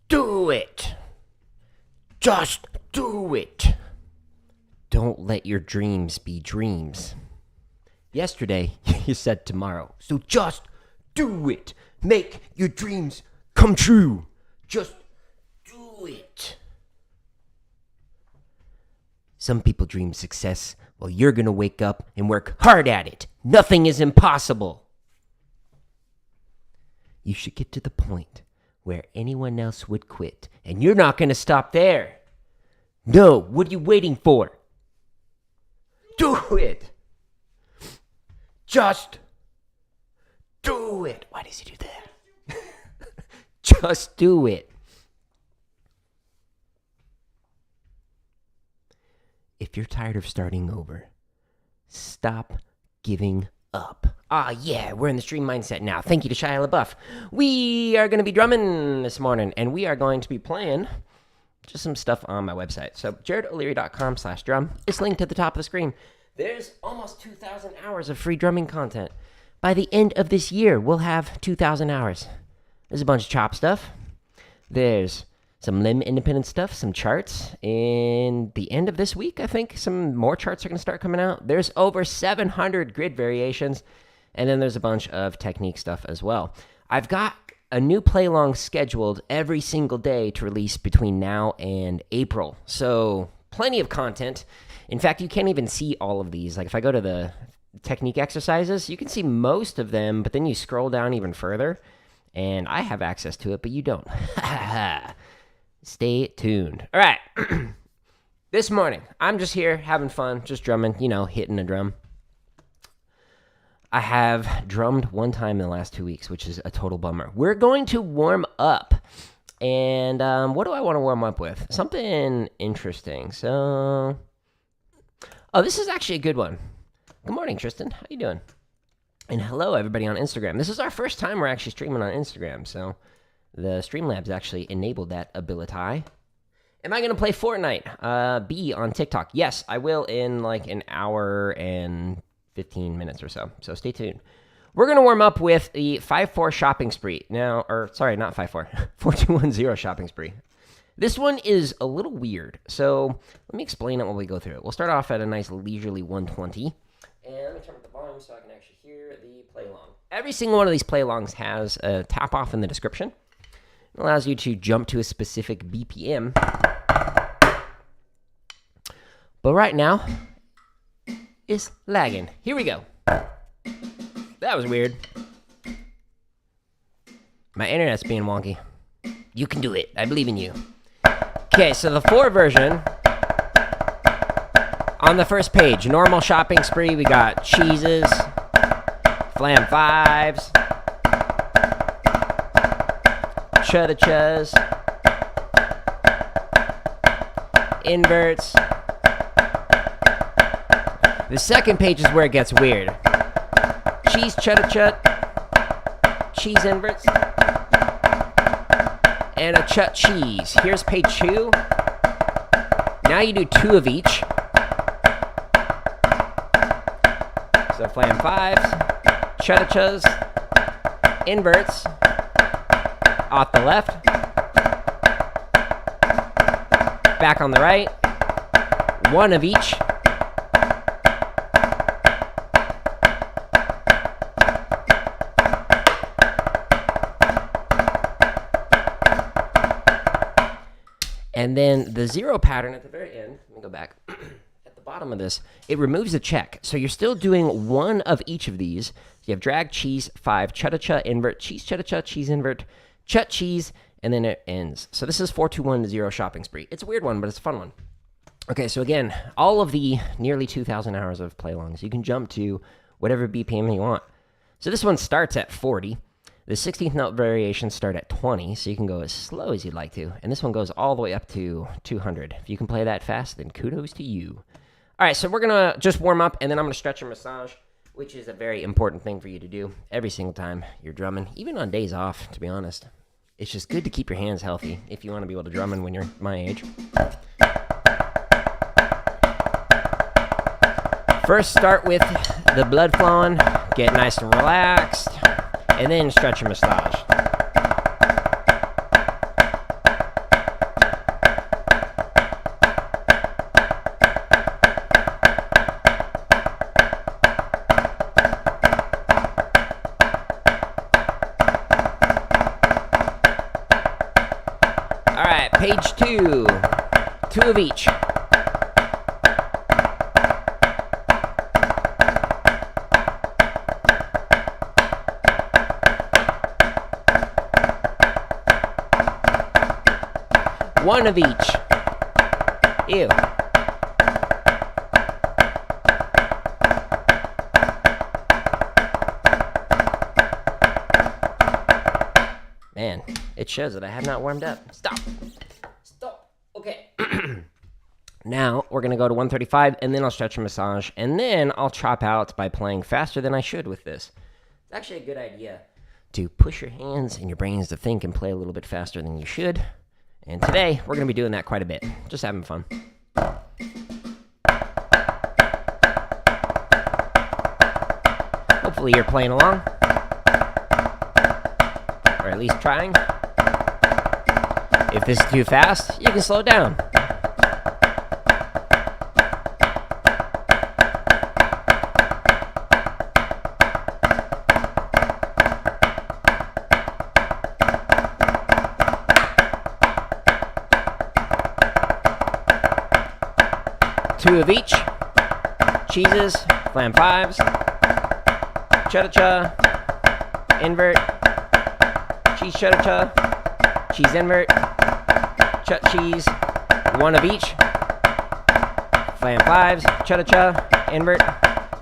Do it. Just do it. Don't let your dreams be dreams. Yesterday, you said tomorrow. So just do it. Make your dreams come true. Just do it. Some people dream success. Well, you're going to wake up and work hard at it. Nothing is impossible. You should get to the point where anyone else would quit, and you're not going to stop there. No, what are you waiting for? Do it. Just do it. Why does he do that? Just do it. If you're tired of starting over, stop giving up. Yeah, we're in the stream mindset now. Thank you to Shia LaBeouf. We are going to be drumming this morning, and we are going to be playing just some stuff on my website. So jaredoleary.com/drum. It's linked at the top of the screen. There's almost 2,000 hours of free drumming content. By the end of this year, we'll have 2,000 hours. There's a bunch of chop stuff. There's some limb independent stuff, some charts. In the end of this week, I think some more charts are going to start coming out. There's over 700 grid variations, and then there's a bunch of technique stuff as well. I've got a new play-along scheduled every single day to release between now and April. So plenty of content. In fact, you can't even see all of these. Like if I go to the technique exercises, you can see most of them, but then you scroll down even further, and I have access to it, but you don't. Stay tuned. All right. This morning, I'm just here having fun, just drumming, hitting a drum. I have drummed one time in the last 2 weeks, which is a total bummer. We're going to warm up. And what do I want to warm up with? Something interesting. So, this is actually a good one. Good morning, Tristan. How you doing? And hello, everybody on Instagram. This is our first time we're actually streaming on Instagram, so the Streamlabs actually enabled that ability. Am I going to play Fortnite? B on TikTok. Yes, I will in like an hour and 15 minutes or so. So stay tuned. We're going to warm up with the 5-4 shopping spree. Now, or sorry, not 5-4. 4-2-1-0 shopping spree. This one is a little weird. So let me explain it while we go through it. We'll start off at a nice leisurely 120. And let me turn up the volume so I can actually hear the play-along. Every single one of these play-alongs has a tap-off in the description. It allows you to jump to a specific BPM. But right now, it's lagging. Here we go. That was weird. My internet's being wonky. You can do it. I believe in you. Okay, so the 4 version. On the first page, normal shopping spree, we got cheeses, flam 5s, chudda-chas, inverts. The second page is where it gets weird. Cheese chudda-chut, cheese inverts, and a chut cheese. Here's page 2. Now you do 2 of each. So flam 5s, chudda-chas, inverts, off the left, back on the right, 1 of each. And then the 0 pattern at the very end, let me go back. At the bottom of this, it removes a check. So you're still doing 1 of each of these. You have drag, cheese, 5, chudda-cha, invert, cheese, chudda-cha, cheese, invert, chut, cheese, and then it ends. So this is 4-2-1-0 shopping spree. It's a weird one, but it's a fun one. Okay, so again, all of the nearly 2,000 hours of play-alongs, you can jump to whatever BPM you want. So this one starts at 40. The 16th note variations start at 20, so you can go as slow as you'd like to. And this one goes all the way up to 200. If you can play that fast, then kudos to you. All right, so we're going to just warm up, and then I'm going to stretch and massage, which is a very important thing for you to do every single time you're drumming, even on days off, to be honest. It's just good to keep your hands healthy if you want to be able to drum when you're my age. First, start with the blood flowing, get nice and relaxed, and then stretch and massage. Page 2. 2 of each. One of each. Ew. Man, it shows that I have not warmed up. Stop. Stop. Okay. Now we're going to go to 135, and then I'll stretch and massage, and then I'll chop out by playing faster than I should with this. It's actually a good idea to push your hands and your brains to think and play a little bit faster than you should. And today, we're going to be doing that quite a bit. Just having fun. Hopefully you're playing along. Or at least trying. If this is too fast, you can slow it down. Two of each. Cheeses, flam fives, cha-cha-cha, invert, cheese cha-cha-cha, cheese invert, chut cheese, one of each, flam fives, cha-cha-cha, invert,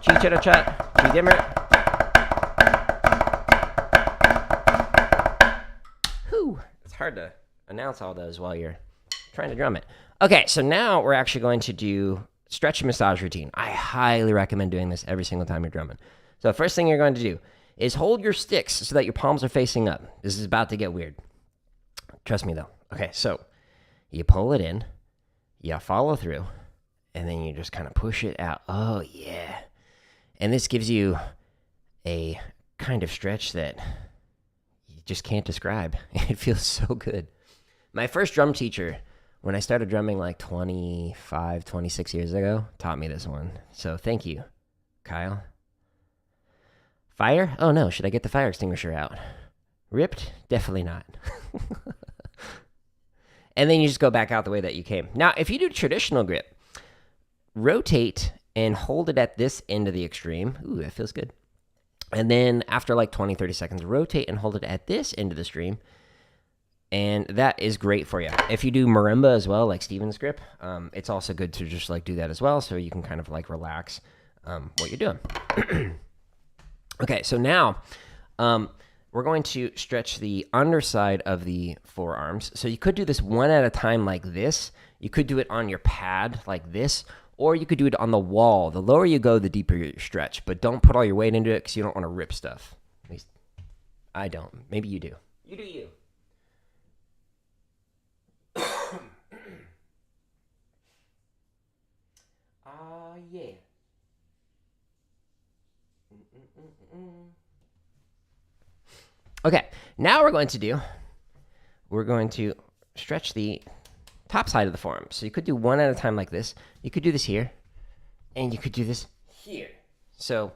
cheese cha-cha-cha, cheese invert. Whew, it's hard to announce all those while you're trying to drum it. Okay, so now we're actually going to do stretch and massage routine. I highly recommend doing this every single time you're drumming. So the first thing you're going to do is hold your sticks so that your palms are facing up. This is about to get weird. Trust me, though. Okay, so you pull it in, you follow through, and then you just kind of push it out. Oh, yeah. And this gives you a kind of stretch that you just can't describe. It feels so good. My first drum teacher, when I started drumming like 25, 26 years ago, taught me this one. So thank you, Kyle. Fire? Oh no, should I get the fire extinguisher out? Ripped? Definitely not. And then you just go back out the way that you came. Now, if you do traditional grip, rotate and hold it at this end of the extreme. Ooh, that feels good. And then after like 20, 30 seconds, rotate and hold it at this end of the stream. And that is great for you. If you do marimba as well, like Steven's grip, it's also good to just like do that as well, so you can kind of like relax what you're doing. Okay, so now we're going to stretch the underside of the forearms. So you could do this one at a time like this. You could do it on your pad like this, or you could do it on the wall. The lower you go, the deeper your stretch. But don't put all your weight into it because you don't want to rip stuff. At least I don't. Maybe you do. You do you. Yeah. Okay, now we're going to stretch the top side of the forearm. So you could do one at a time like this. You could do this here, and you could do this here. So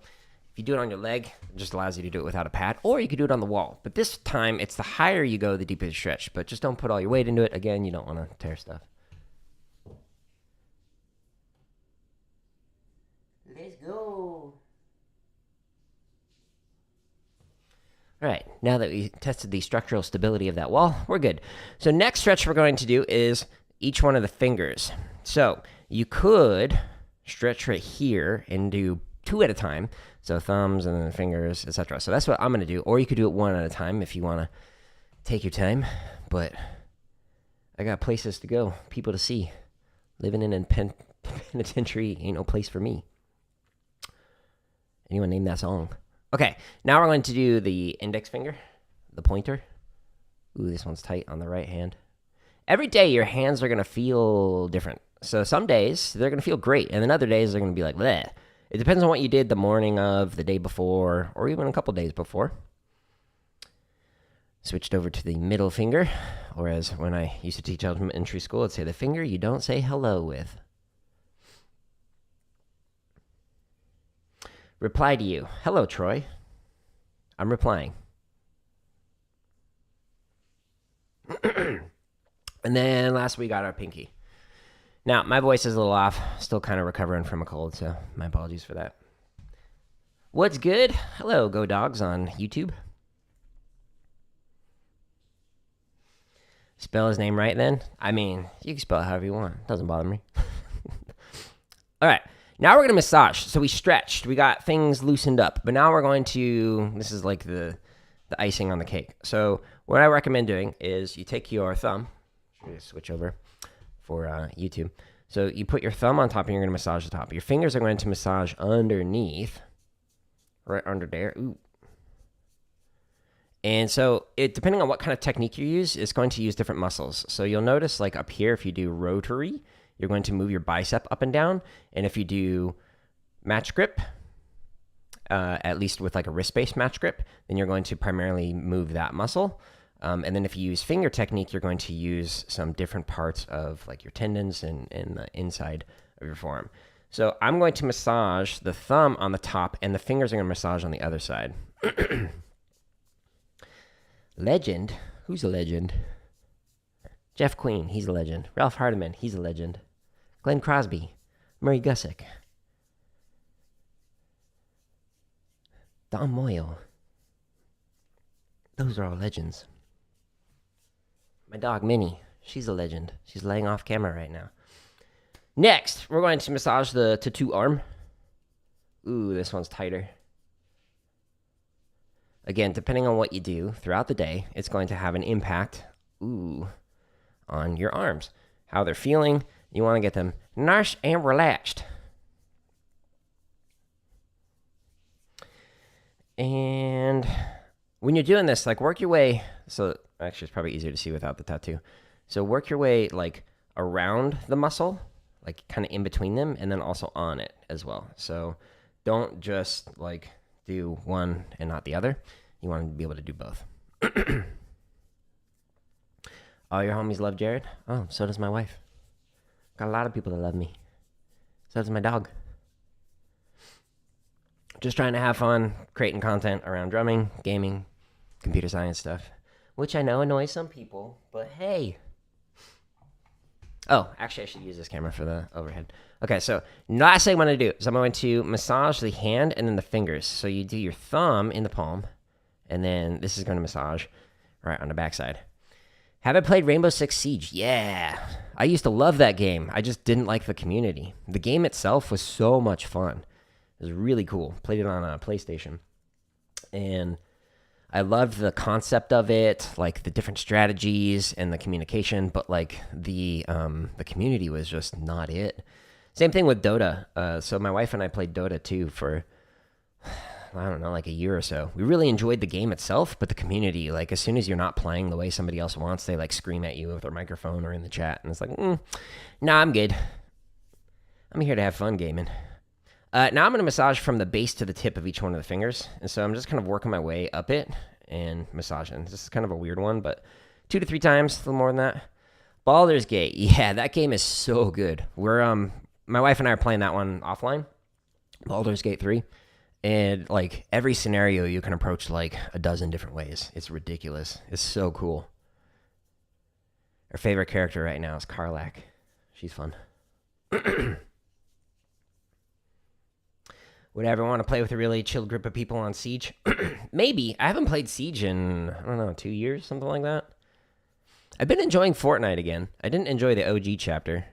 if you do it on your leg, it just allows you to do it without a pad, or you could do it on the wall. But this time, it's the higher you go, the deeper the stretch. But just don't put all your weight into it. Again, you don't want to tear stuff. Let's go. All right, now that we tested the structural stability of that wall, we're good. So next stretch we're going to do is each one of the fingers. So you could stretch right here and do two at a time. So thumbs and then fingers, etc. So that's what I'm going to do. Or you could do it one at a time if you want to take your time. But I got places to go, people to see. Living in a penitentiary ain't no place for me. Anyone name that song? Okay, now we're going to do the index finger, the pointer. Ooh, this one's tight on the right hand. Every day, your hands are going to feel different. So some days, they're going to feel great, and then other days, they're going to be like, bleh. It depends on what you did the morning of, the day before, or even a couple days before. Switched over to the middle finger, or as when I used to teach elementary school, I'd say the finger you don't say hello with. Reply to you. Hello, Troy. I'm replying. And then last we got our pinky. Now, my voice is a little off. Still kind of recovering from a cold, so my apologies for that. What's good? Hello, Go Dogs on YouTube. Spell his name right then? I mean, you can spell it however you want. Doesn't bother me. All right. Now we're going to massage. So we stretched. We got things loosened up. But now we're going to, this is like the icing on the cake. So what I recommend doing is you take your thumb. Should we switch over for YouTube? So you put your thumb on top and you're going to massage the top. Your fingers are going to massage underneath. Right under there. Ooh. And so depending on what kind of technique you use, it's going to use different muscles. So you'll notice like up here, if you do rotary, you're going to move your bicep up and down. And if you do match grip, at least with like a wrist-based match grip, then you're going to primarily move that muscle. And then if you use finger technique, you're going to use some different parts of like your tendons and the inside of your forearm. So I'm going to massage the thumb on the top, and the fingers are going to massage on the other side. Legend? Who's a legend? Jeff Queen, he's a legend. Ralph Hardiman, he's a legend. Glenn Crosby, Murray Gussick. Don Moyle. Those are all legends. My dog, Minnie, she's a legend. She's laying off camera right now. Next, we're going to massage the tattoo arm. Ooh, this one's tighter. Again, depending on what you do throughout the day, it's going to have an impact, on your arms. How they're feeling. You want to get them nice and relaxed. And when you're doing this, like work your way. So actually, it's probably easier to see without the tattoo. So work your way like around the muscle, like kind of in between them, and then also on it as well. So don't just like do one and not the other. You want to be able to do both. All your homies love Jared? Oh, so does my wife. Got a lot of people that love me. So does my dog. Just trying to have fun, creating content around drumming, gaming, computer science stuff, which I know annoys some people, but hey. Oh, actually, I should use this camera for the overhead. Okay, so last thing I'm going to do is I'm going to massage the hand and then the fingers. So you do your thumb in the palm, and then this is going to massage right on the backside. Haven't played Rainbow Six Siege? Yeah. I used to love that game. I just didn't like the community. The game itself was so much fun. It was really cool. Played it on a PlayStation. And I loved the concept of it, like the different strategies and the communication, but like the community was just not it. Same thing with Dota. So my wife and I played Dota too for, I don't know, like a year or so. We really enjoyed the game itself, but the community, like as soon as you're not playing the way somebody else wants, they like scream at you with their microphone or in the chat. And it's like, nah, I'm good. I'm here to have fun gaming. Now I'm going to massage from the base to the tip of each one of the fingers. And so I'm just kind of working my way up it and massaging. This is kind of a weird one, but 2 to 3 times, a little more than that. Baldur's Gate. Yeah, that game is so good. We're my wife and I are playing that one offline. Baldur's Gate 3. And like every scenario you can approach like a dozen different ways. It's ridiculous. It's so cool. Our favorite character right now is Karlach. She's fun. Would I ever want to play with a really chill group of people on Siege? Maybe. I haven't played Siege in, I don't know, 2 years, something like that. I've been enjoying Fortnite again. I didn't enjoy the OG chapter.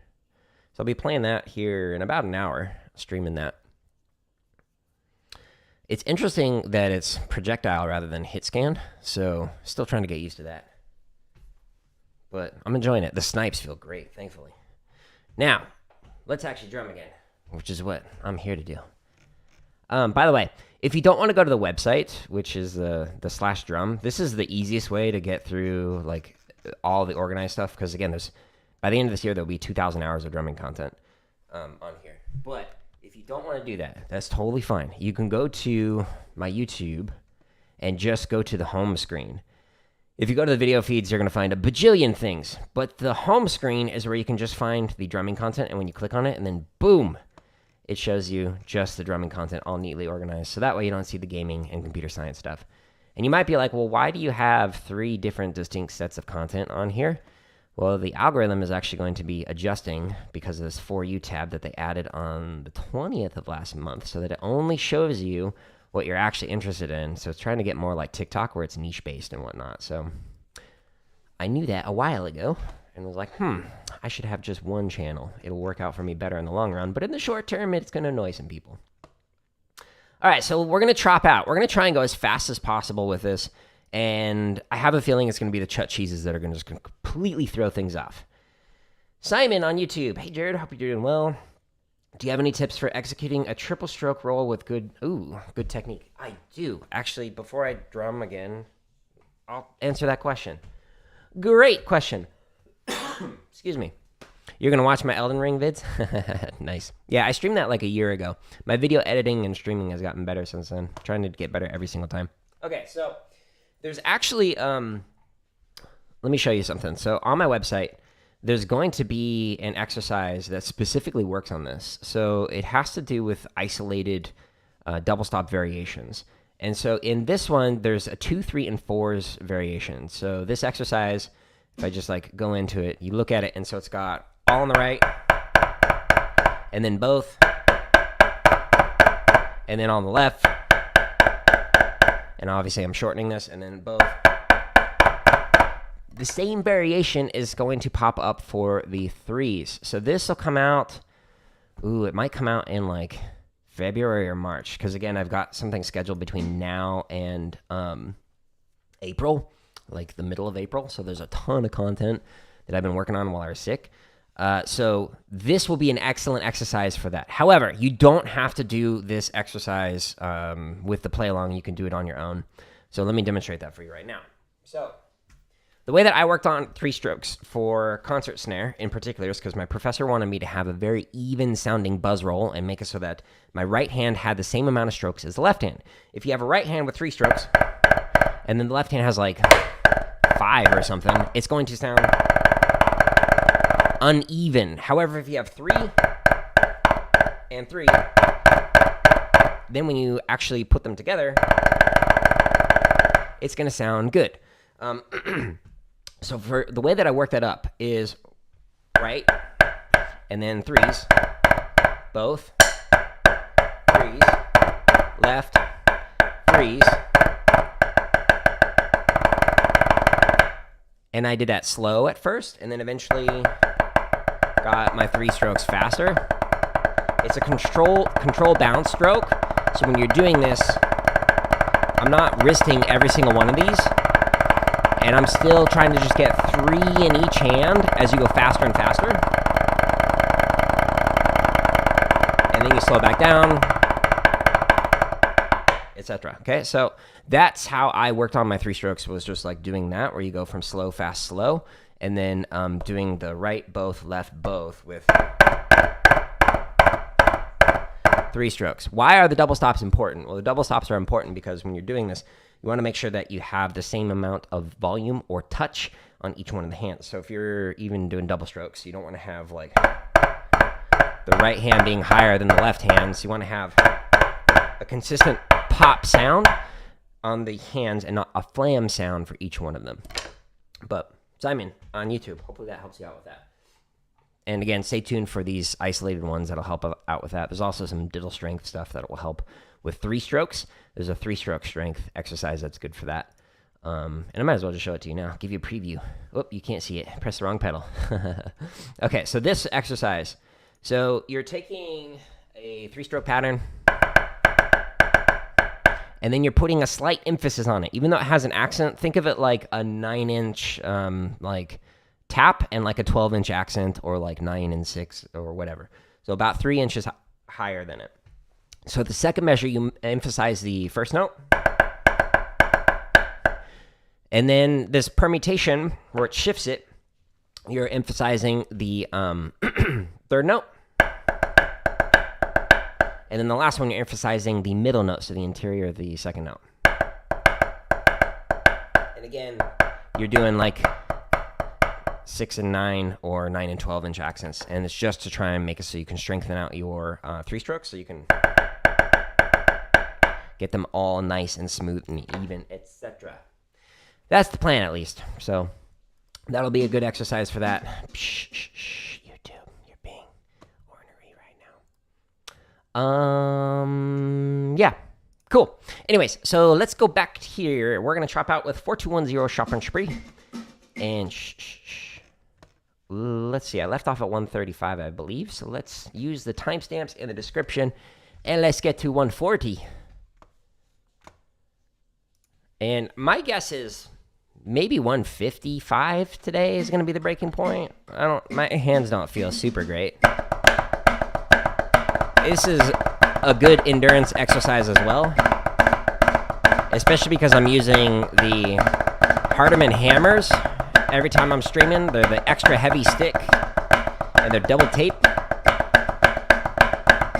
So I'll be playing that here in about an hour, streaming that. It's interesting that it's projectile rather than hit scan, so still trying to get used to that. But I'm enjoying it. The snipes feel great, thankfully. Now, let's actually drum again, which is what I'm here to do. By the way, if you don't want to go to the website, which is the /drum, this is the easiest way to get through like all the organized stuff. Because again, by the end of this year, there'll be 2,000 hours of drumming content on here. But if you don't want to do that, that's totally fine. You can go to my YouTube and just go to the home screen. If you go to the video feeds, you're going to find a bajillion things. But the home screen is where you can just find the drumming content. And when you click on it, and then boom, it shows you just the drumming content all neatly organized. So that way you don't see the gaming and computer science stuff. And you might be like, well, why do you have 3 different distinct sets of content on here? Well, the algorithm is actually going to be adjusting because of this For You tab that they added on the 20th of last month, so that it only shows you what you're actually interested in. So it's trying to get more like TikTok, where it's niche-based and whatnot. So I knew that a while ago and was like, I should have just one channel. It'll work out for me better in the long run, but in the short term, it's going to annoy some people. All right, so we're going to chop out. We're going to try and go as fast as possible with this, and I have a feeling it's going to be the Chut cheeses that are going to just completely throw things off. Simon on YouTube. Hey, Jared, hope you're doing well. Do you have any tips for executing a triple stroke roll with good technique? I do. Actually, before I drum again, I'll answer that question. Great question. Excuse me. You're going to watch my Elden Ring vids? Nice. Yeah, I streamed that like a year ago. My video editing and streaming has gotten better since then. I'm trying to get better every single time. Okay, so there's actually, let me show you something. So on my website, there's going to be an exercise that specifically works on this. So it has to do with isolated double stop variations. And so in this one, there's a 2, 3, and 4s variation. So this exercise, if I just like go into it, you look at it, and so it's got all on the right, and then both, and then on the left, and obviously I'm shortening this, and then both. The same variation is going to pop up for the 3s. So this will come out, it might come out in like February or March, because again, I've got something scheduled between now and April, like the middle of April. So there's a ton of content that I've been working on while I was sick. So this will be an excellent exercise for that. However, you don't have to do this exercise with the play along. You can do it on your own. So let me demonstrate that for you right now. So the way that I worked on 3 strokes for concert snare in particular is because my professor wanted me to have a very even sounding buzz roll and make it so that my right hand had the same amount of strokes as the left hand. If you have a right hand with 3 strokes and then the left hand has like 5 or something, it's going to sound uneven. However, if you have 3 and 3, then when you actually put them together, it's going to sound good. So for the way that I work that up is right, and then 3s, both, 3s, left, 3s, and I did that slow at first, and then eventually got my 3 strokes faster. It's a control bounce stroke, so when you're doing this, I'm not wristing every single one of these, and I'm still trying to just get 3 in each hand as you go faster and faster. And then you slow back down, etc. Okay, so that's how I worked on my 3 strokes, was just like doing that, where you go from slow, fast, slow, and then doing the right, both, left, both with 3 strokes. Why are the double stops important? Well, the double stops are important because when you're doing this, you want to make sure that you have the same amount of volume or touch on each one of the hands. So if you're even doing double strokes, you don't want to have like the right hand being higher than the left hand. So you want to have a consistent pop sound on the hands and not a flam sound for each one of them. But Simon on YouTube, hopefully that helps you out with that. And again, stay tuned for these isolated ones that'll help out with that. There's also some diddle strength stuff that will help with 3 strokes. There's a 3-stroke strength exercise that's good for that. And I might as well just show it to you now. Give you a preview. Oh, you can't see it. Press the wrong pedal. Okay, so this exercise. So you're taking a 3-stroke pattern, and then you're putting a slight emphasis on it. Even though it has an accent, think of it like a 9-inch like tap and like a 12-inch accent, or like 9 and 6 or whatever. So about 3 inches higher than it. So the second measure, you emphasize the first note. And then this permutation, where it shifts it, you're emphasizing the third note. And then the last one, you're emphasizing the middle note, so the interior of the second note. And again, you're doing like 6 and 9 or 9 and 12-inch accents. And it's just to try and make it so you can strengthen out your 3 strokes, so you can get them all nice and smooth and even, etc. That's the plan, at least. So That'll be a good exercise for that. Shh, shh, shh, YouTube, you're being ornery right now. Yeah, cool. Anyways, so let's go back here. We're gonna chop out with 4210 Chopin Spree, and let's see. I left off at 135, I believe. So let's use the timestamps in the description, and let's get to 140. And my guess is maybe 155 today is going to be the breaking point. My hands don't feel super great. This is a good endurance exercise as well, especially because I'm using the Hardeman hammers every time I'm streaming. They're the extra heavy stick, and they're double taped.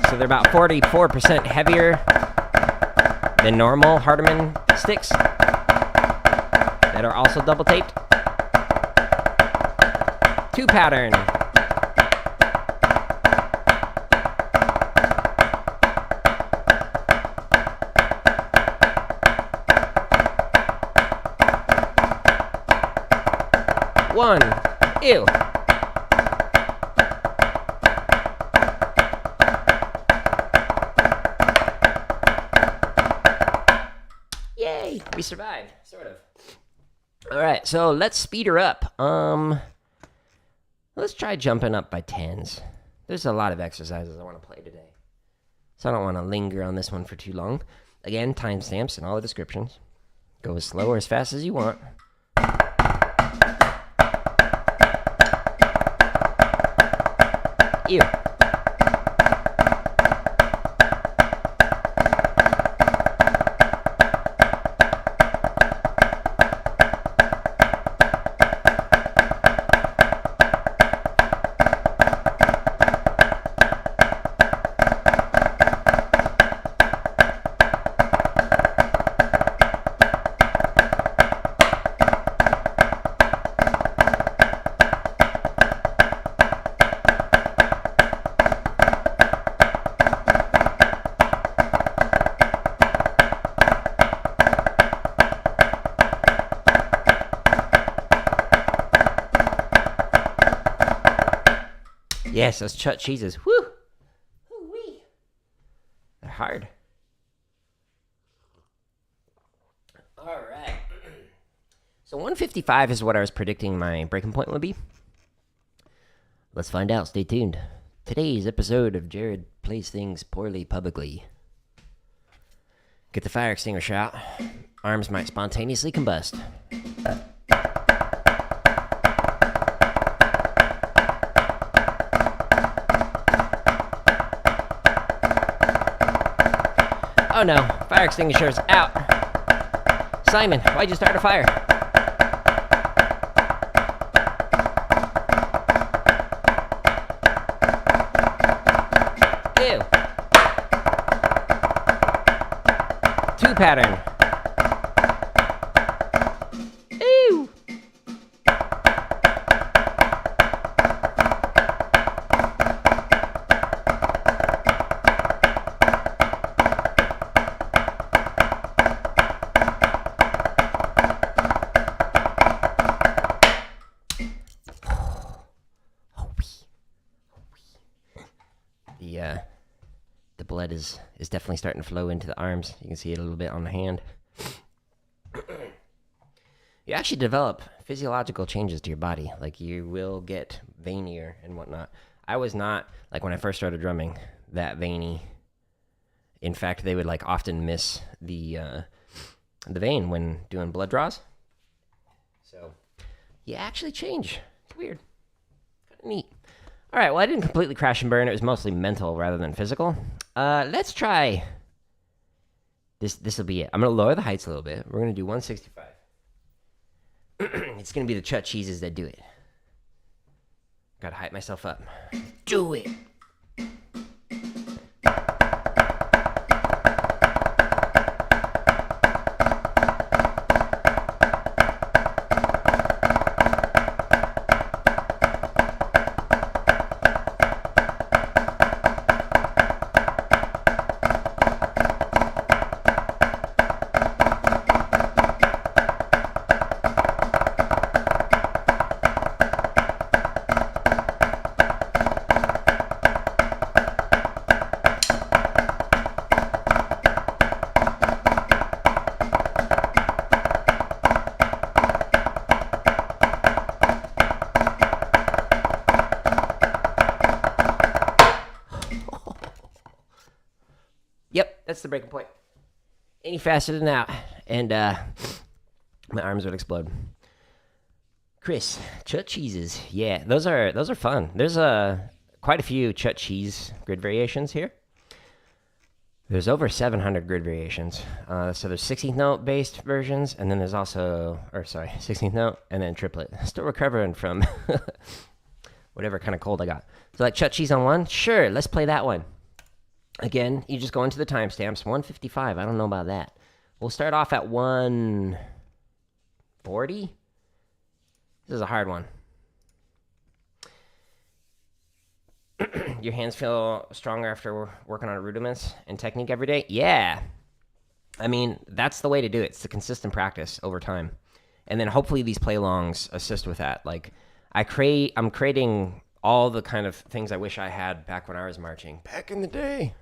So they're about 44% heavier than normal Hardeman sticks that are also double taped. 2 pattern. One. Ew. Yay! We survived, sort of. All right, so let's speed her up. Let's try jumping up by 10s. There's a lot of exercises I want to play today, so I don't want to linger on this one for too long. Again, timestamps in all the descriptions. Go as slow or as fast as you want. Ew. Yes, those Chut cheeses. Woo! Woo-wee. They're hard. All right. So 155 is what I was predicting my breaking point would be. Let's find out. Stay tuned. Today's episode of Jared Plays Things Poorly Publicly. Get the fire extinguisher out. Arms might spontaneously combust. Oh no, fire extinguisher's out. Simon, why'd you start a fire? Ew. 2 pattern. Ew. The blood is definitely starting to flow into the arms. You can see it a little bit on the hand. You actually develop physiological changes to your body. Like, you will get veinier and whatnot. I was not, like, when I first started drumming, that veiny. In fact, they would, like, often miss the vein when doing blood draws. So, you actually change. It's weird. Kind of neat. All right, well, I didn't completely crash and burn. It was mostly mental rather than physical. Let's try this. This will be it. I'm going to lower the heights a little bit. We're going to do 165. It's going to be the Chut cheeses that do it. Got to hype myself up. Do it. the breaking point. Any faster than that, and my arms would explode. Chris, Chut cheeses. Yeah, those are fun. There's quite a few Chut cheese grid variations here. There's over 700 grid variations. So there's 16th note based versions, and then there's also, 16th note, and then triplet. Still recovering from whatever kind of cold I got. So like Chut cheese on one? Sure, let's play that one. Again, you just go into the timestamps. 155, I don't know about that. We'll start off at 140. This is a hard one. Your hands feel stronger after working on rudiments and technique every day? Yeah. I mean, that's the way to do it. It's the consistent practice over time. And then hopefully these play-alongs assist with that. Like, I'm creating all the kind of things I wish I had back when I was marching. Back in the day.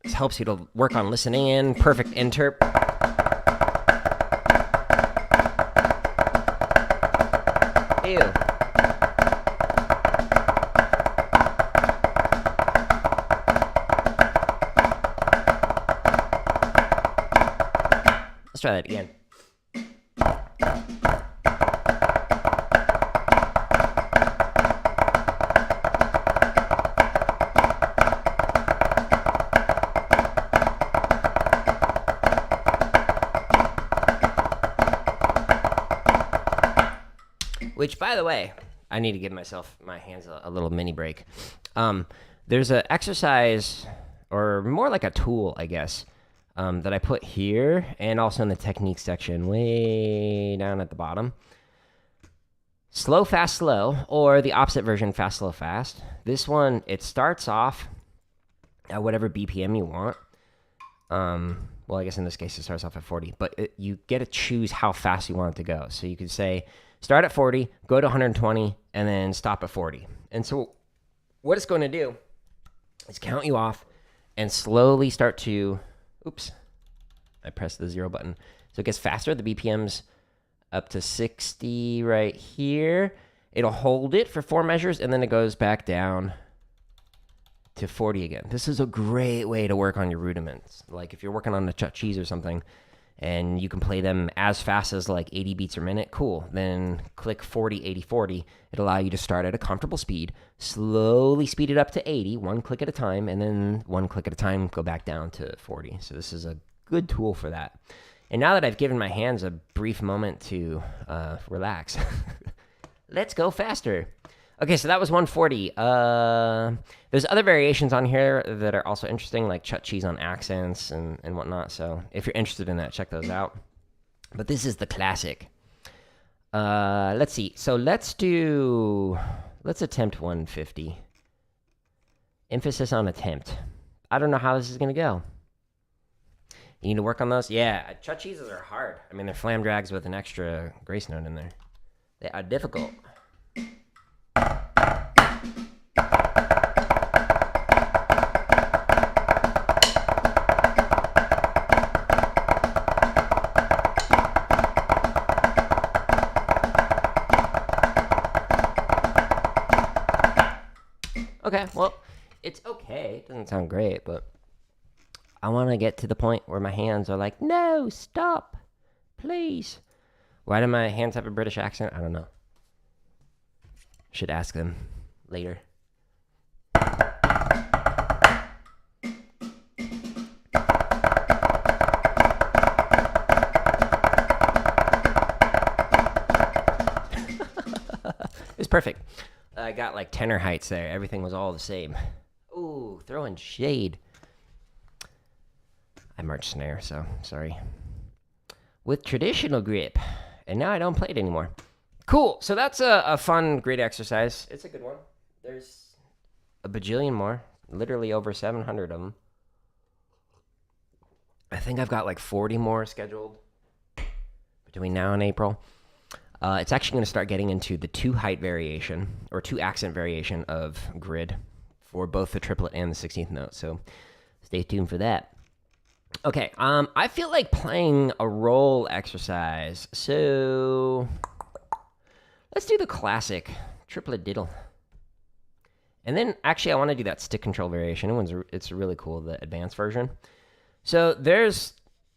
This helps you to work on listening in, perfect interp. Ew. Let's try that again. Which, by the way, I need to give my hands a little mini break. There's an exercise, or more like a tool, I guess, that I put here and also in the technique section way down at the bottom. Slow, fast, slow, or the opposite version, fast, slow, fast. This one, it starts off at whatever BPM you want. Well, I guess in this case it starts off at 40, but you get to choose how fast you want it to go. So you could say, start at 40, go to 120, and then stop at 40. And so what it's going to do is count you off and slowly start to, oops, I pressed the 0 button. So it gets faster. The BPM's up to 60 right here. It'll hold it for 4 measures, and then it goes back down to 40 again. This is a great way to work on your rudiments. Like if you're working on the Chut cheese or something, and you can play them as fast as like 80 beats per minute, cool. Then click 40, 80, 40. It'll allow you to start at a comfortable speed, slowly speed it up to 80, one click at a time, and then one click at a time, go back down to 40. So this is a good tool for that. And now that I've given my hands a brief moment to relax, let's go faster. Okay, so that was 140. There's other variations on here that are also interesting, like Chut cheese on accents and whatnot. So if you're interested in that, check those out. But this is the classic. Let's see. So let's attempt 150. Emphasis on attempt. I don't know how this is going to go. You need to work on those? Yeah, Chut cheeses are hard. I mean, they're flam drags with an extra grace note in there. They are difficult. Okay, well, it's okay. It doesn't sound great, but I want to get to the point where my hands are like, no, stop, please. Why do my hands have a British accent? I don't know. Should ask them later. It's perfect. I got like tenor heights there. Everything was all the same. Ooh, throwing shade. I marched snare, so sorry. With traditional grip. And now I don't play it anymore. Cool. So that's a fun grid exercise. It's a good one. There's a bajillion more. Literally over 700 of them. I think I've got like 40 more scheduled between now and April. It's actually going to start getting into the 2-height variation or 2-accent variation of grid for both the triplet and the 16th note. So stay tuned for that. Okay, I feel like playing a roll exercise. So let's do the classic triplet diddle. And then, actually, I want to do that stick control variation. It's really cool, the advanced version. So there's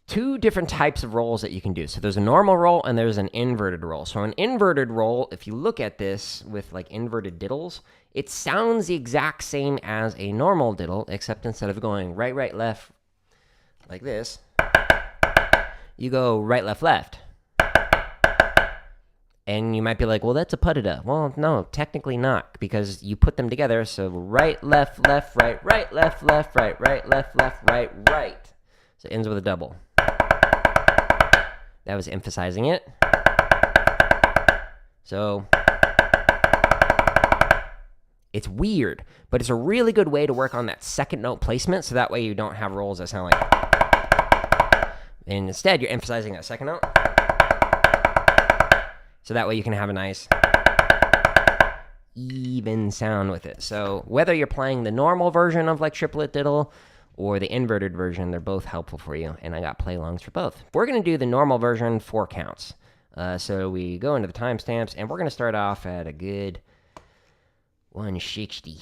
two different types of rolls that you can do. So there's a normal roll and there's an inverted roll. So an inverted roll, if you look at this with like inverted diddles, it sounds the exact same as a normal diddle, except instead of going right, right, left, like this, you go right, left, left. And you might be like, well, that's a putida. Well, no, technically not, because you put them together. So right, left, left, right, right, left, left, right, right, left, left, right, right. So it ends with a double. That was emphasizing it. So it's weird, but it's a really good way to work on that second note placement, so that way you don't have rolls that sound like... And instead, you're emphasizing that second note. So that way you can have a nice even sound with it. So whether you're playing the normal version of like triplet diddle or the inverted version, they're both helpful for you. And I got play-alongs for both. We're going to do the normal version 4 counts. So we go into the timestamps, and we're going to start off at a good 160.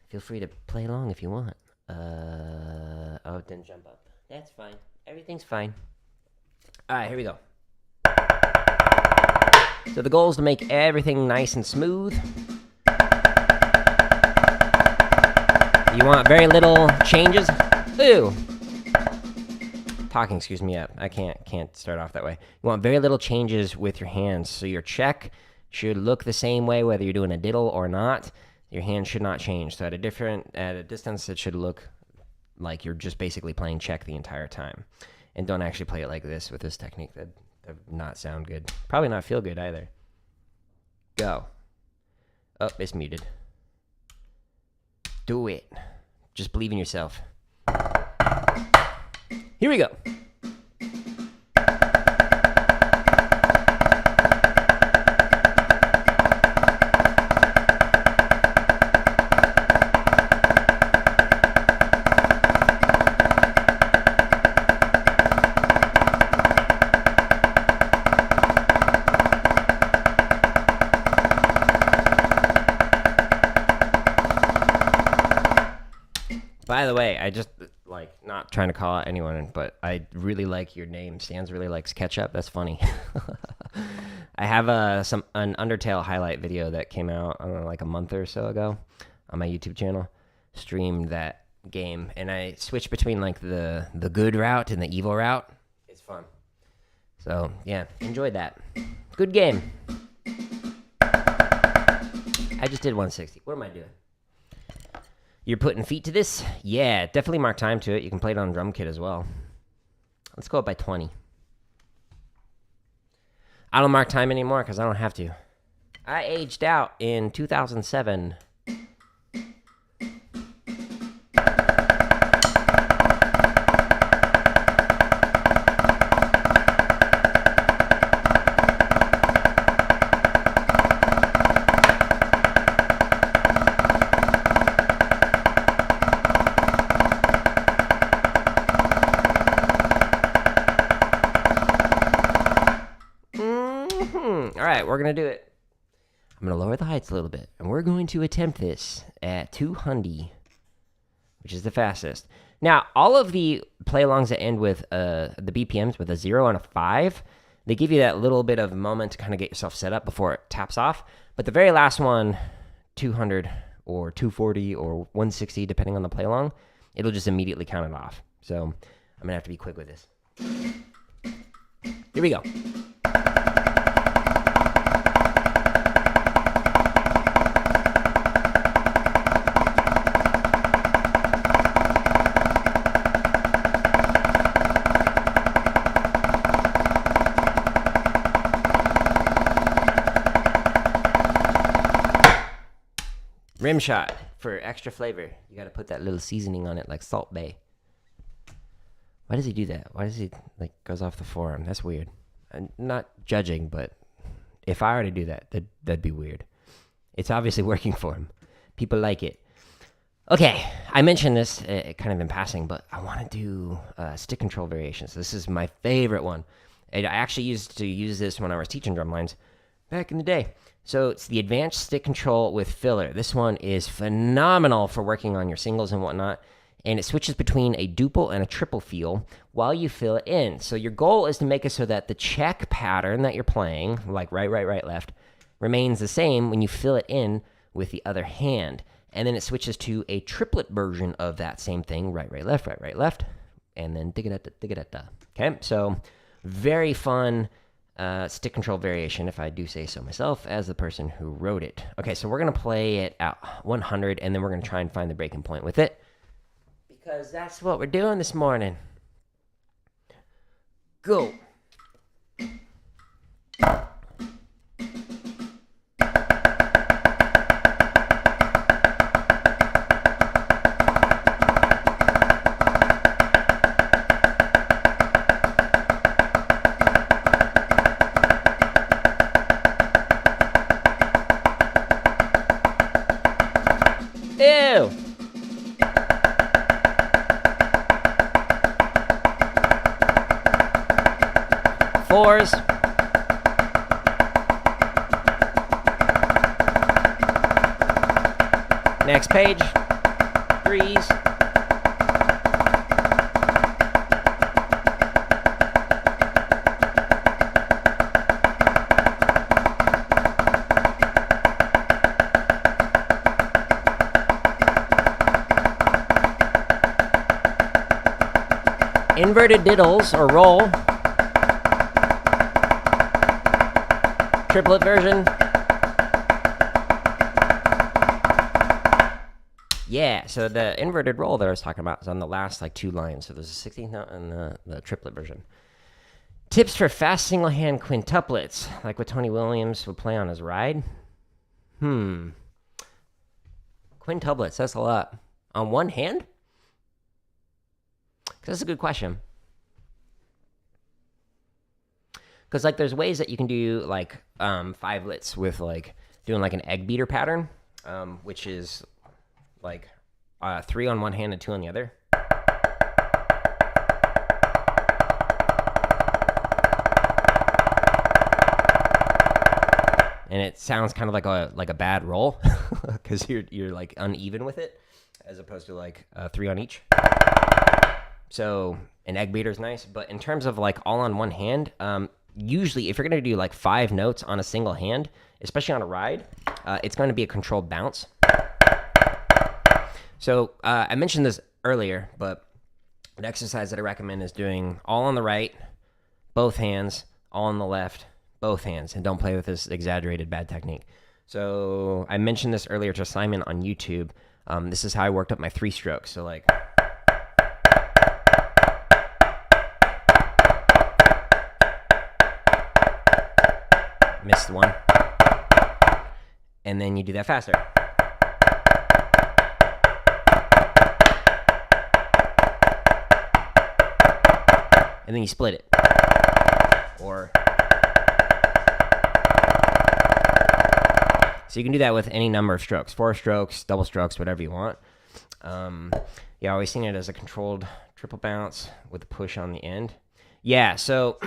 Feel free to play along if you want. Oh, it didn't jump up. That's fine. Everything's fine. All right, here we go. So the goal is to make everything nice and smooth. You want very little changes. Ooh. Talking screws me up. I can't start off that way. You want very little changes with your hands. So your check should look the same way whether you're doing a diddle or not. Your hand should not change. So at a distance, it should look like you're just basically playing check the entire time. And don't actually play it like this with this technique. That would not sound good. Probably not feel good either. Go. Oh, it's muted. Do it. Just believe in yourself. Here we go. By the way, I just, like, not trying to call out anyone, but I really like your name. Stans really likes ketchup. That's funny. I have an Undertale highlight video that came out, I don't know, like a month or so ago on my YouTube channel. Streamed that game, and I switched between, like, the good route and the evil route. It's fun. So, yeah, enjoyed that. Good game. I just did 160. What am I doing? You're putting feet to this? Yeah, definitely mark time to it. You can play it on drum kit as well. Let's go up by 20. I don't mark time anymore because I don't have to. I aged out in 2007. All right, we're going to do it. I'm going to lower the heights a little bit, and we're going to attempt this at 200, which is the fastest. Now, all of the play-alongs that end with the BPMs with a 0 and a 5, they give you that little bit of moment to kind of get yourself set up before it taps off. But the very last one, 200 or 240 or 160, depending on the play-along, it'll just immediately count it off. So I'm going to have to be quick with this. Here we go. Rim shot for extra flavor. You got to put that little seasoning on it like Salt Bae. Why does he do that? Why does he, like, goes off the forearm? That's weird. I'm not judging, but if I were to do that, that'd be weird. It's obviously working for him. People like it. Okay, I mentioned this kind of in passing, but I want to do stick control variations. This is my favorite one. I actually used to use this when I was teaching drum lines back in the day. So it's the advanced stick control with filler. This one is phenomenal for working on your singles and whatnot. And it switches between a duple and a triple feel while you fill it in. So your goal is to make it so that the check pattern that you're playing, like right, right, right, left, remains the same when you fill it in with the other hand. And then it switches to a triplet version of that same thing, right, right, left, right, right, left, and then dig-a-da-da. Okay, so very fun stick control variation, if I do say so myself, as the person who wrote it. Okay, so we're going to play it at 100, and then we're going to try and find the breaking point with it, because that's what we're doing this morning. Go. Ew! Fours. Next page. Threes. Inverted diddles or roll. Triplet version. Yeah, so the inverted roll that I was talking about is on the last like 2 lines. So there's a 16th note and the triplet version. Tips for fast single hand quintuplets, like what Tony Williams would play on his ride. Quintuplets, that's a lot. On one hand? That's a good question. Because like there's ways that you can do like 5-lets with like doing like an egg beater pattern, which is like 3 on one hand and 2 on the other. And it sounds kind of like a bad roll because you're like uneven with it, as opposed to like 3 on each. So an egg beater is nice, but in terms of like all on one hand, usually if you're going to do like 5 notes on a single hand, especially on a ride, it's going to be a controlled bounce. So I mentioned this earlier, but an exercise that I recommend is doing all on the right, both hands, all on the left, both hands, and don't play with this exaggerated bad technique. So I mentioned this earlier to Simon on YouTube. This is how I worked up my 3 strokes. So like... missed one. And then you do that faster. And then you split it. Or... so you can do that with any number of strokes. 4 strokes, double strokes, whatever you want. Yeah, I always seen it as a controlled triple bounce with a push on the end. Yeah, so...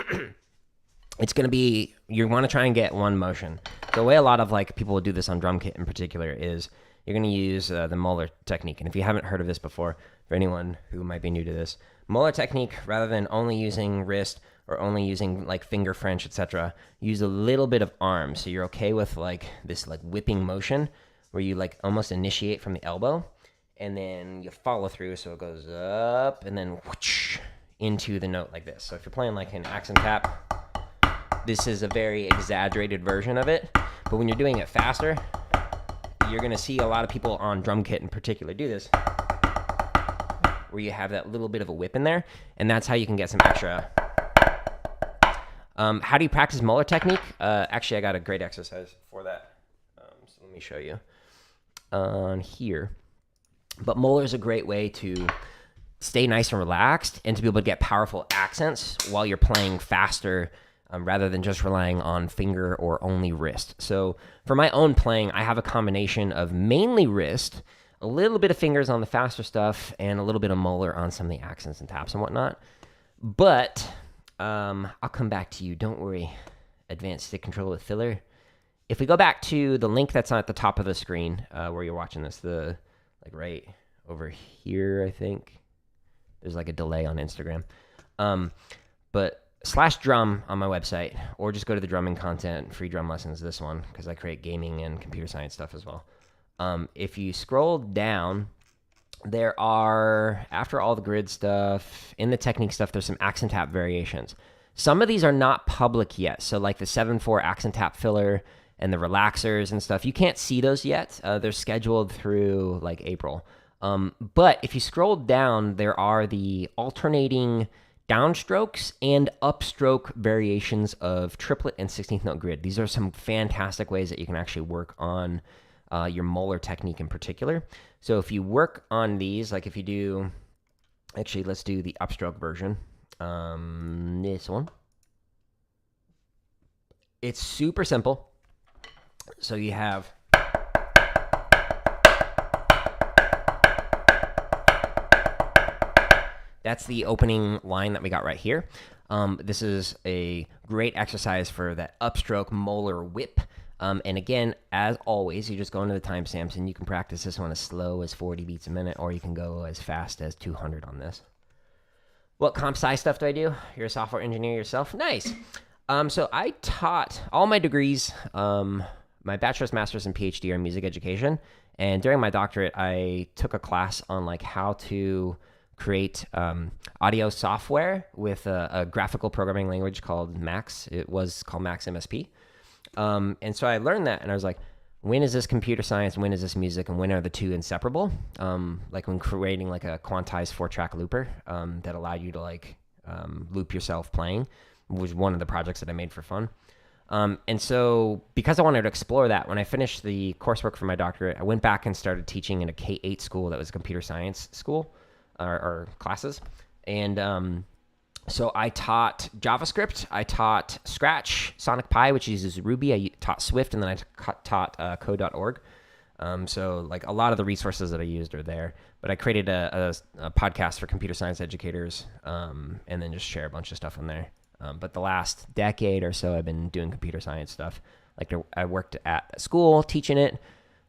it's going to be, you want to try and get one motion. The way a lot of like people will do this on drum kit in particular is you're going to use the Moeller technique. And if you haven't heard of this before, for anyone who might be new to this, Moeller technique, rather than only using wrist or only using like finger French, etc., use a little bit of arm. So you're okay with like this like whipping motion where you like almost initiate from the elbow and then you follow through. So it goes up and then whoosh, into the note like this. So if you're playing like an accent tap, this is a very exaggerated version of it, but when you're doing it faster, you're going to see a lot of people on drum kit in particular do this, where you have that little bit of a whip in there, and that's how you can get some extra. How do you practice Moeller technique? Actually, I got a great exercise for that, so let me show you on here. But Moeller is a great way to stay nice and relaxed and to be able to get powerful accents while you're playing faster, rather than just relying on finger or only wrist. So for my own playing, I have a combination of mainly wrist, a little bit of fingers on the faster stuff, and a little bit of Moeller on some of the accents and taps and whatnot. But I'll come back to you. Don't worry, advanced stick control with filler. if we go back to the link that's at the top of the screen where you're watching this, like right over here, I think. There's like a delay on Instagram. But /drum on my website, or just go to the drumming content, free drum lessons, this one, because I create gaming and computer science stuff as well. If you scroll down, there are, after all the grid stuff, in the technique stuff, there's some accent tap variations. Some of these are not public yet. So like the 7/4 accent tap filler and the relaxers and stuff, you can't see those yet. They're scheduled through like April. But if you scroll down, there are the alternating downstrokes and upstroke variations of triplet and 16th note grid. These are some fantastic ways that you can actually work on your molar technique in particular. So if you work on these, like if you do, actually, let's do the upstroke version. This one. It's super simple. So you have that's the opening line that we got right here. This is a great exercise for that upstroke molar whip. And again, as always, you just go into the timestamps and you can practice this one as slow as 40 beats a minute, or you can go as fast as 200 on this. What comp sci stuff do I do? You're a software engineer yourself? Nice. So I taught all my degrees, my bachelor's, master's, and PhD are in music education. And during my doctorate, I took a class on like how to create audio software with a graphical programming language called Max. It was called Max MSP. And so I learned that, and I was like, when is this computer science, when is this music, and when are the two inseparable? Like when creating like a quantized 4-track looper that allowed you to like loop yourself playing, was one of the projects that I made for fun. And so because I wanted to explore that, when I finished the coursework for my doctorate, I went back and started teaching in a K-8 school that was a computer science school, or classes. And so I taught JavaScript, I taught Scratch, Sonic Pi, which uses Ruby, I taught Swift, and then I taught code.org. So like a lot of the resources that I used are there. But I created a podcast for computer science educators, and then just share a bunch of stuff on there. But the last decade or so, I've been doing computer science stuff. Like I worked at a school teaching it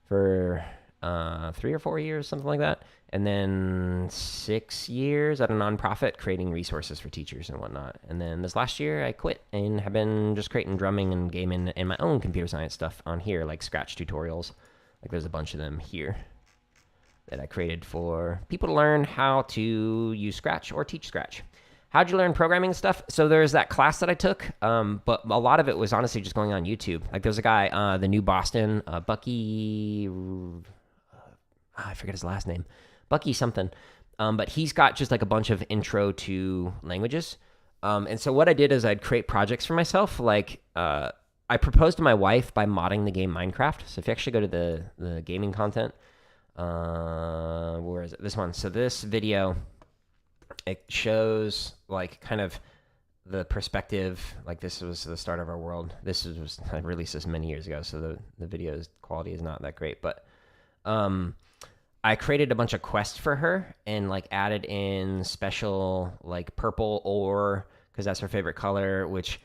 for 3 or 4 years, something like that. And then 6 years at a nonprofit creating resources for teachers and whatnot. And then this last year I quit and have been just creating drumming and gaming and my own computer science stuff on here, like Scratch tutorials. Like there's a bunch of them here that I created for people to learn how to use Scratch or teach Scratch. How'd you learn programming stuff? So there's that class that I took, but a lot of it was honestly just going on YouTube. Like there's a guy, the New Boston, Bucky, I forget his last name. Bucky something. But he's got just like a bunch of intro to languages. And so what I did is I'd create projects for myself. Like I proposed to my wife by modding the game Minecraft. So if you actually go to the gaming content, where is it? This one. So this video, it shows like kind of the perspective. Like this was the start of our world. I released this many years ago, so the video's quality is not that great. But I created a bunch of quests for her and like added in special like purple ore, because that's her favorite color, which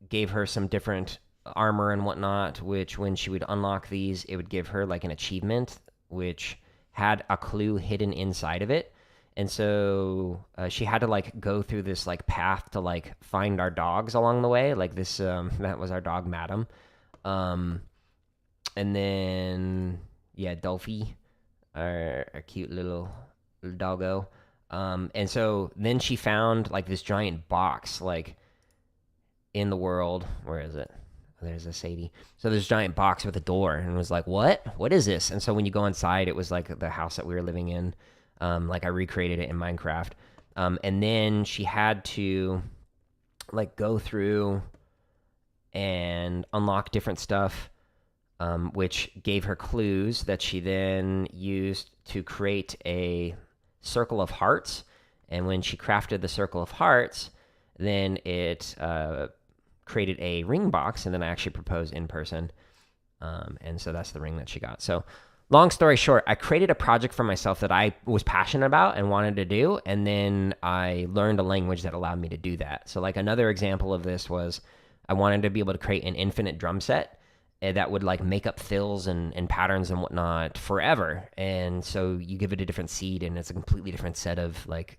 gave her some different armor and whatnot, which when she would unlock these, it would give her like an achievement, which had a clue hidden inside of it. And so she had to like go through this like path to like find our dogs along the way. Like this, that was our dog, Madam. And then, yeah, Dolphy, our cute little doggo. And so then she found like this giant box, like in the world. Where is it? There's a Sadie. So there's a giant box with a door, and was like, what is this? And so when you go inside, it was like the house that we were living in. Like I recreated it in Minecraft. And then she had to like go through and unlock different stuff, which gave her clues that she then used to create a circle of hearts. And when she crafted the circle of hearts, then it created a ring box, and then I actually proposed in person. And so that's the ring that she got. So long story short, I created a project for myself that I was passionate about and wanted to do, and then I learned a language that allowed me to do that. So like another example of this was I wanted to be able to create an infinite drum set, that would like make up fills and patterns and whatnot forever. And so you give it a different seed and it's a completely different set of like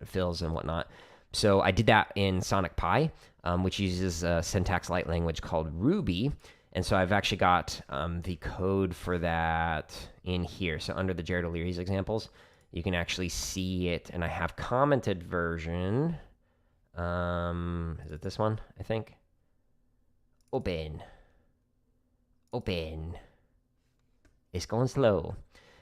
fills and whatnot. So I did that in Sonic Pi, which uses a syntax light language called Ruby. And so I've actually got the code for that in here. So under the Jared O'Leary's examples, you can actually see it. And I have commented version. Is it this one, I think? Open. It's going slow.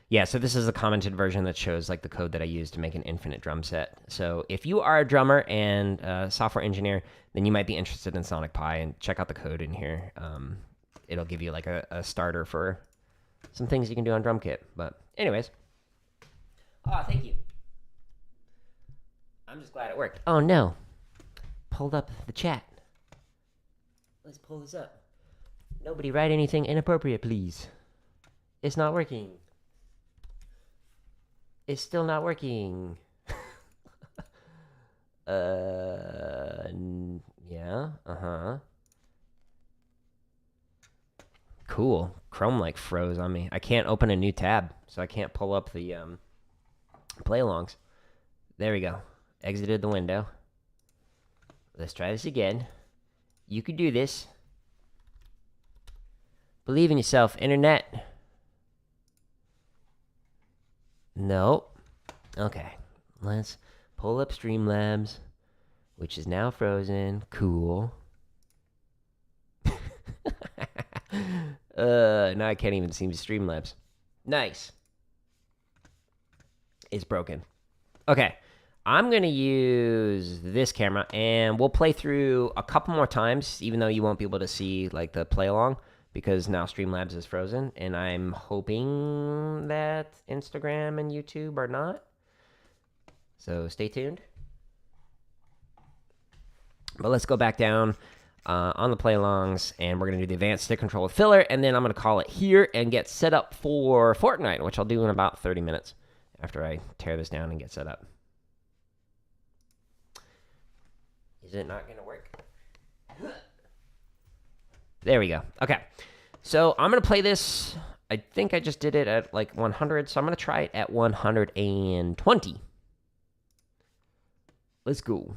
Yeah, so this is a commented version that shows like the code that I use to make an infinite drum set. So if you are a drummer and a software engineer, then you might be interested in Sonic Pi, and check out the code in here. It'll give you like a starter for some things you can do on drum kit. But anyways. Oh, thank you. I'm just glad it worked. Oh no. Pulled up the chat. Let's pull this up. Nobody write anything inappropriate, please. It's not working. It's still not working. Yeah, Cool. Chrome like froze on me. I can't open a new tab, so I can't pull up the play-alongs. There we go. Exited the window. Let's try this again. You can do this. Believe in yourself, internet. Nope. Okay. Let's pull up Streamlabs, which is now frozen. Cool. Now I can't even see Streamlabs. Nice. It's broken. Okay. I'm going to use this camera, and we'll play through a couple more times, even though you won't be able to see like the play along, because now Streamlabs is frozen, and I'm hoping that Instagram and YouTube are not. So stay tuned. But let's go back down on the play-alongs, and we're going to do the advanced stick control with filler, and then I'm going to call it here and get set up for Fortnite, which I'll do in about 30 minutes after I tear this down and get set up. Is it not going to work? There we go. Okay. So I'm going to play this. I think I just did it at like 100, so I'm going to try it at 120. Let's go.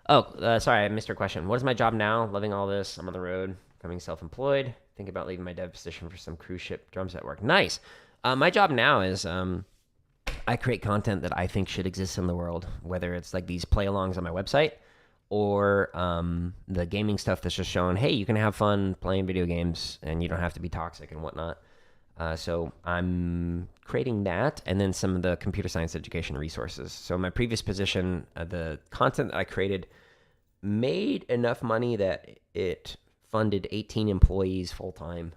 Oh, sorry, I missed your question. What is my job now? Loving all this. I'm on the road, becoming self-employed. Think about leaving my dev position for some cruise ship drum set work. Nice. My job now is I create content that I think should exist in the world, whether it's like these play-alongs on my website or the gaming stuff that's just showing, hey, you can have fun playing video games and you don't have to be toxic and whatnot. So I'm creating that, and then some of the computer science education resources. So my previous position, the content that I created made enough money that it funded 18 employees full-time.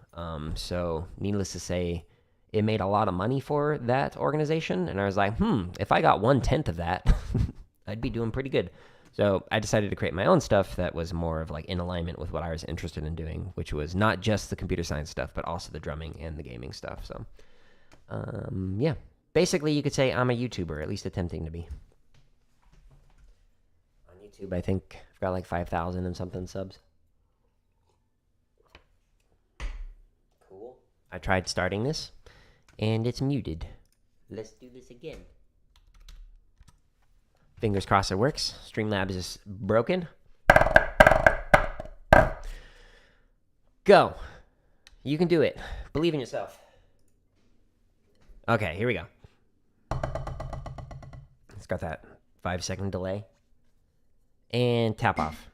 So needless to say, it made a lot of money for that organization. And I was like, if I got 1/10 of that, I'd be doing pretty good. So I decided to create my own stuff that was more of like in alignment with what I was interested in doing, which was not just the computer science stuff, but also the drumming and the gaming stuff. So, yeah, basically you could say I'm a YouTuber, at least attempting to be. On YouTube, I think I've got like 5,000 and something subs. Cool. I tried starting this, and it's muted. Let's do this again. Fingers crossed it works. Streamlabs is broken. Go. You can do it. Believe in yourself. Okay, here we go. It's got that 5-second delay. And tap off.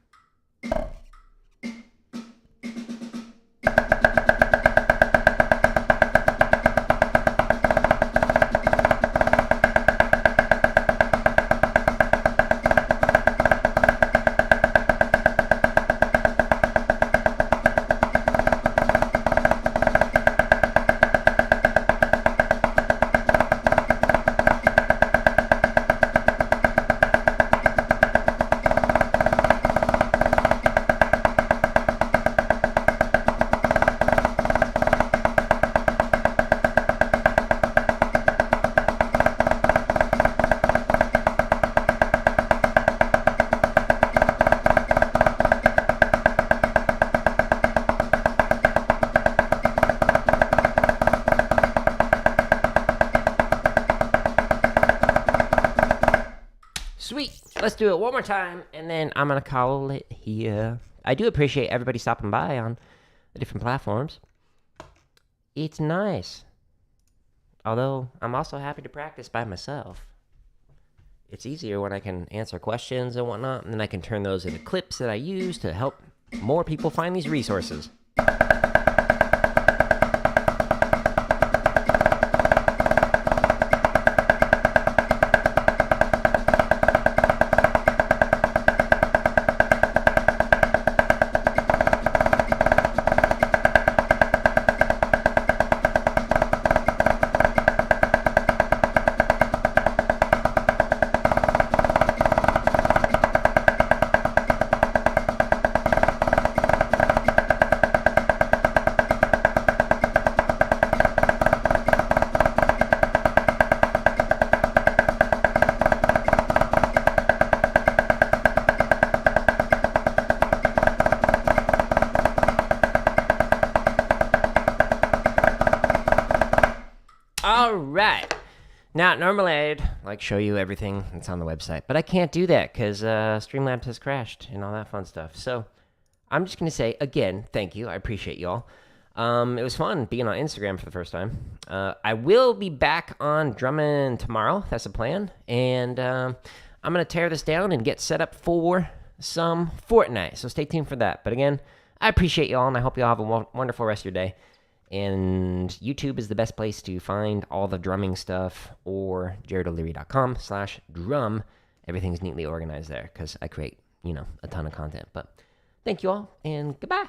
Sweet. Let's do it one more time, and then I'm going to call it here. I do appreciate everybody stopping by on the different platforms. It's nice. Although, I'm also happy to practice by myself. It's easier when I can answer questions and whatnot, and then I can turn those into clips that I use to help more people find these resources. All right. Now, normally I'd show you everything that's on the website, but I can't do that because Streamlabs has crashed and all that fun stuff. So I'm just going to say, again, thank you. I appreciate y'all. It was fun being on Instagram for the first time. I will be back on drumming tomorrow. That's the plan. And I'm going to tear this down and get set up for some Fortnite. So stay tuned for that. But again, I appreciate y'all, and I hope y'all have a wonderful rest of your day. And YouTube is the best place to find all the drumming stuff, or jaredoleary.com/drum. Everything's neatly organized there because I create, a ton of content. But thank you all, and goodbye.